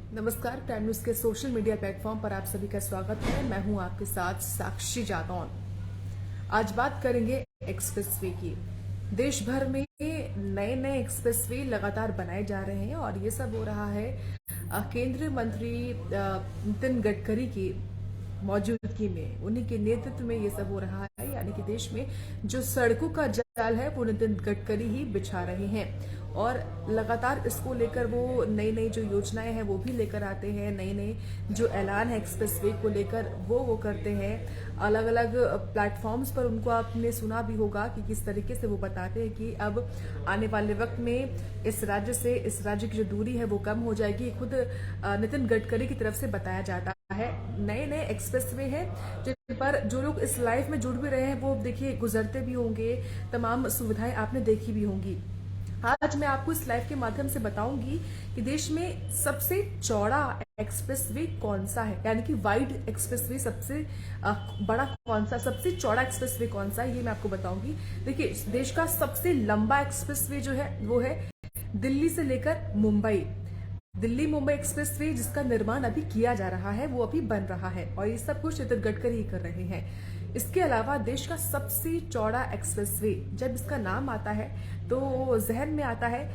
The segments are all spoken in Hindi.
नमस्कार, प्राइम न्यूज के सोशल मीडिया प्लेटफॉर्म पर आप सभी का स्वागत है। मैं हूं आपके साथ साक्षी जादौन। आज बात करेंगे एक्सप्रेसवे की। देश भर में नए नए एक्सप्रेसवे लगातार बनाए जा रहे हैं और ये सब हो रहा है केंद्रीय मंत्री नितिन गडकरी की मौजूदगी में। उन्हीं के नेतृत्व में ये सब हो रहा है, यानी कि देश में जो सड़कों का जाल है वो नितिन गडकरी ही बिछा रहे हैं और लगातार इसको लेकर वो नई नई जो योजनाएं हैं वो भी लेकर आते हैं। नई नई जो ऐलान है एक्सप्रेसवे को लेकर वो करते हैं। अलग अलग प्लेटफॉर्म्स पर उनको आपने सुना भी होगा कि किस तरीके से वो बताते हैं कि अब आने वाले वक्त में इस राज्य से इस राज्य की जो दूरी है वो कम हो जाएगी। खुद नितिन गडकरी की तरफ से बताया जाता है। नए नए एक्सप्रेसवे हैं जिन पर जो लोग इस लाइफ में जुड़ भी रहे हैं वो देखिए गुजरते भी होंगे, तमाम सुविधाएं आपने देखी भी होंगी। आज मैं आपको इस लाइव के माध्यम से बताऊंगी कि देश में सबसे चौड़ा एक्सप्रेसवे कौन सा है, यानी कि वाइड एक्सप्रेसवे सबसे बड़ा कौन सा, सबसे चौड़ा एक्सप्रेसवे कौन सा है, ये मैं आपको बताऊंगी। देखिए, देश का सबसे लंबा एक्सप्रेसवे जो है वो है दिल्ली से लेकर मुंबई। दिल्ली मुंबई एक्सप्रेसवे जिसका निर्माण अभी किया जा रहा है, वो अभी बन रहा है और ये सब कुछ नितिन गडकरी ही कर रहे हैं। इसके अलावा देश का सबसे चौड़ा एक्सप्रेसवे, जब इसका नाम आता है तो जहन में आता है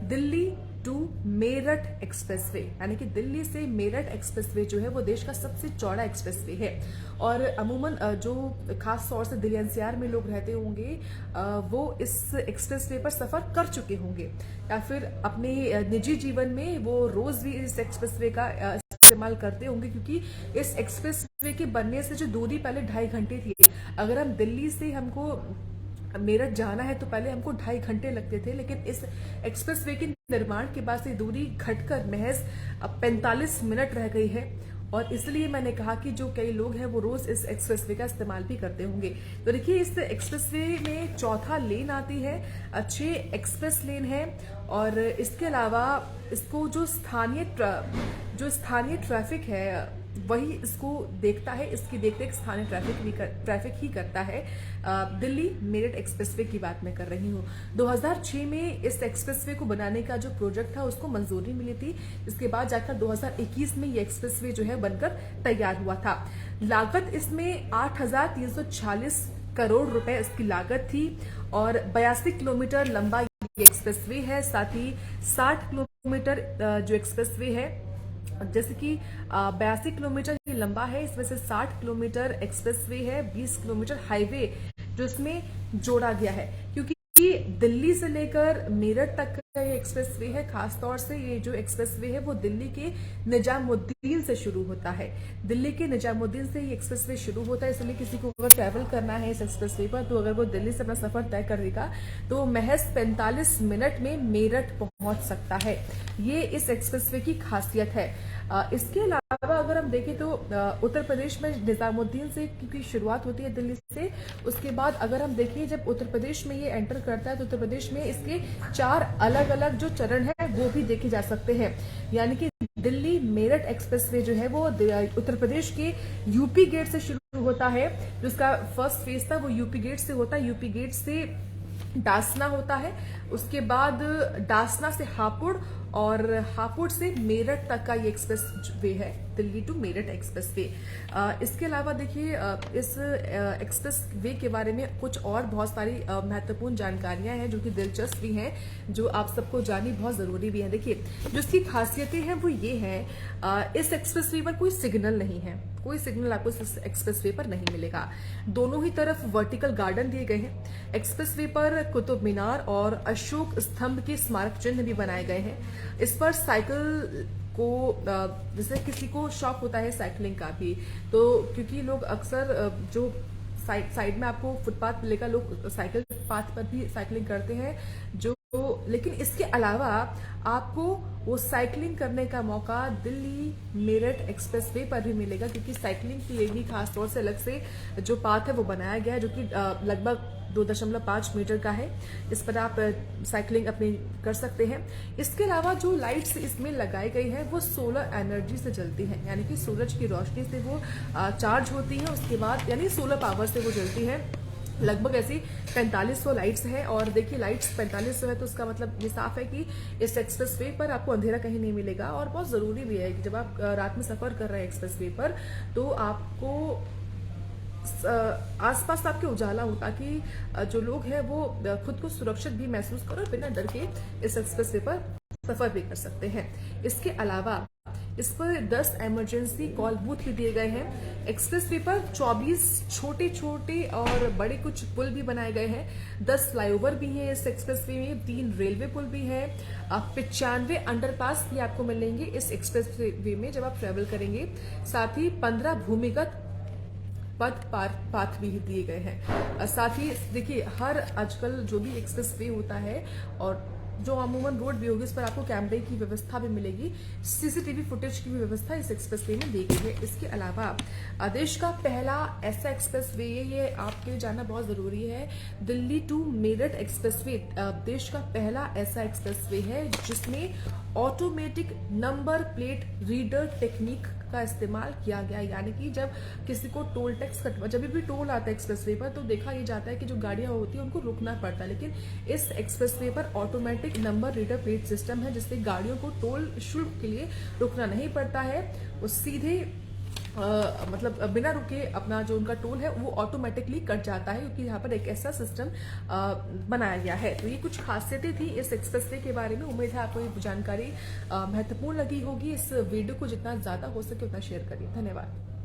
दिल्ली टू मेरठ एक्सप्रेसवे, यानी कि दिल्ली से मेरठ एक्सप्रेसवे जो है वो देश का सबसे चौड़ा एक्सप्रेसवे है। और अमूमन जो खास तौर से दिल्ली एनसीआर में लोग रहते होंगे वो इस एक्सप्रेसवे पर सफर कर चुके होंगे या फिर अपने निजी जीवन में वो रोज भी इस एक्सप्रेसवे का इस्तेमाल करते होंगे, क्योंकि इस एक्सप्रेसवे के बनने से जो दूरी पहले 2.5 घंटे थी, अगर हम दिल्ली से हमको मेरठ जाना है तो पहले हमको 2.5 घंटे लगते थे, लेकिन इस एक्सप्रेसवे के निर्माण के बाद से दूरी घटकर महज 45 मिनट रह गई है। और इसलिए मैंने कहा कि जो कई लोग हैं वो रोज इस एक्सप्रेसवे का इस्तेमाल भी करते होंगे। तो देखिए, इस एक्सप्रेसवे में चौथा लेन आती है, 6 एक्सप्रेस लेन है और इसके अलावा इसको जो स्थानीय ट्रैफिक है वही इसको देखता है। इसकी देखरेख स्थानीय ट्रैफिक ही करता है। दिल्ली मेरठ एक्सप्रेसवे की बात मैं कर रही हूँ। 2006 में इस एक्सप्रेसवे को बनाने का जो प्रोजेक्ट था उसको मंजूरी मिली थी। इसके बाद जाकर 2021 में ये एक्सप्रेसवे जो है बनकर तैयार हुआ था। लागत इसमें 8,346 करोड़ रुपए इसकी लागत थी और 82 किलोमीटर लंबा ये एक्सप्रेसवे है। साथ ही 60 किलोमीटर जो एक्सप्रेसवे है, जैसे कि 82 किलोमीटर ये लंबा है, इसमें से 60 किलोमीटर एक्सप्रेसवे है, 20 किलोमीटर हाईवे जो इसमें जोड़ा गया है। क्योंकि दिल्ली से लेकर मेरठ तक का ये एक्सप्रेसवे है, खासतौर से ये जो एक्सप्रेसवे है वो दिल्ली के निजामुद्दीन से शुरू होता है। दिल्ली के निजामुद्दीन से ये एक्सप्रेसवे शुरू होता है, इसलिए किसी को अगर ट्रैवल करना है इस एक्सप्रेसवे पर तो अगर वो दिल्ली से अपना सफर तय करेगा तो महज 45 मिनट में मेरठ पहुंच सकता है। ये इस एक्सप्रेसवे की खासियत है। इसके अलावा अगर हम देखें तो उत्तर प्रदेश में निजामुद्दीन से क्योंकि शुरुआत होती है दिल्ली से, उसके बाद अगर हम देखें जब उत्तर प्रदेश में ये एंटर करता है तो उत्तर प्रदेश में इसके 4 अलग अलग जो चरण है वो भी देखे जा सकते हैं। यानी कि दिल्ली मेरठ एक्सप्रेसवे जो है वो उत्तर प्रदेश के यूपी गेट से शुरू होता है। जो उसका फर्स्ट फेज था वो यूपी गेट से होता है। यूपी गेट से डासना होता है, उसके बाद डासना से हापुड़ और हापुड़ से मेरठ तक का ये एक्सप्रेस वे है, Delhi to Meerut expressway. इसके अलावा देखिए, इस एक्सप्रेस वे के बारे में कुछ और बहुत सारी महत्वपूर्ण जानकारियां हैं जो कि दिलचस्प भी हैं, जो आप सबको जाननी बहुत जरूरी भी है। देखिए, जो इसकी खासियतें हैं वो ये हैं, इस एक्सप्रेस वे पर कोई सिग्नल नहीं है, कोई सिग्नल आपको इस एक्सप्रेस वे पर नहीं मिलेगा। दोनों ही तरफ वर्टिकल गार्डन दिए गए हैं। एक्सप्रेस वे पर कुतुब मीनार और अशोक स्तंभ के स्मारक चिन्ह भी बनाए गए हैं। इस पर साइकिल को, जैसे किसी को शौक होता है साइकिलिंग का भी, तो क्योंकि लोग अक्सर जो साइड में आपको फुटपाथ मिलेगा, लोग साइकिल पाथ पर भी साइकिलिंग करते हैं जो, लेकिन इसके अलावा आपको वो साइकिलिंग करने का मौका दिल्ली मेरठ एक्सप्रेसवे पर भी मिलेगा, क्योंकि साइकिलिंग के लिए भी खास तौर से अलग से जो पाथ है वो बनाया गया है, जो कि लगभग 2.5 मीटर का है। इस पर आप साइकिलिंग अपनी कर सकते हैं। इसके अलावा जो लाइट्स इसमें लगाई गई है वो सोलर एनर्जी से जलती हैं, यानी कि सूरज की रोशनी से वो चार्ज होती है, उसके बाद यानी सोलर पावर से वो जलती है। लगभग ऐसी 4500 लाइट्स हैं। और देखिए लाइट्स 4500 है तो उसका मतलब ये साफ है कि इस एक्सप्रेस वे पर आपको अंधेरा कहीं नहीं मिलेगा। और बहुत जरूरी भी है कि जब आप रात में सफर कर रहे हैं एक्सप्रेस वे पर तो आपको आसपास आपके उजाला हो, ताकि जो लोग हैं वो खुद को सुरक्षित भी महसूस करो और बिना डर के इस एक्सप्रेस वे पर सफर भी कर सकते हैं। इसके अलावा इस पर 10 इमरजेंसी कॉल बूथ भी दिए गए हैं। एक्सप्रेस वे पर 24 छोटे छोटे और बड़े कुछ पुल भी बनाए गए हैं। 10 फ्लाईओवर भी हैं इस एक्सप्रेस वे में, 3 रेलवे पुल भी हैं, 95 अंडरपास भी आपको मिलेंगे इस एक्सप्रेस वे में जब आप ट्रेवल करेंगे। साथ ही 15 भूमिगत पथ पाथ भी दिए गए हैं। साथ ही देखिए हर आजकल जो भी एक्सप्रेस वे होता है और जो अमूमन रोड भी होगी उस पर आपको कैमरे की व्यवस्था भी मिलेगी, सीसीटीवी फुटेज की भी व्यवस्था इस एक्सप्रेस वे में दी गई है। इसके अलावा देश का पहला ऐसा एक्सप्रेस वे, ये आपके लिए जानना बहुत जरूरी है, Delhi to Meerut expressway देश का पहला ऐसा एक्सप्रेस वे है जिसमें automatic number plate reader technique का इस्तेमाल किया गया। यानी कि जब किसी को टोल टैक्स जब भी टोल आता है एक्सप्रेस वे पर तो देखा ये जाता है कि जो गाड़ियां होती है उनको रुकना पड़ता है, लेकिन इस एक्सप्रेस वे पर automatic number reader plate system है जिससे गाड़ियों को टोल शुल्क के लिए रुकना नहीं पड़ता है। वो सीधे मतलब बिना रुके अपना जो उनका टोल है वो ऑटोमेटिकली कट जाता है, क्योंकि यहाँ पर एक ऐसा सिस्टम बनाया गया है। तो ये कुछ खासियतें थी इस एक्सप्रेस वे के बारे में। उम्मीद है आपको ये जानकारी महत्वपूर्ण लगी होगी। इस वीडियो को जितना ज्यादा हो सके उतना शेयर करिए। धन्यवाद।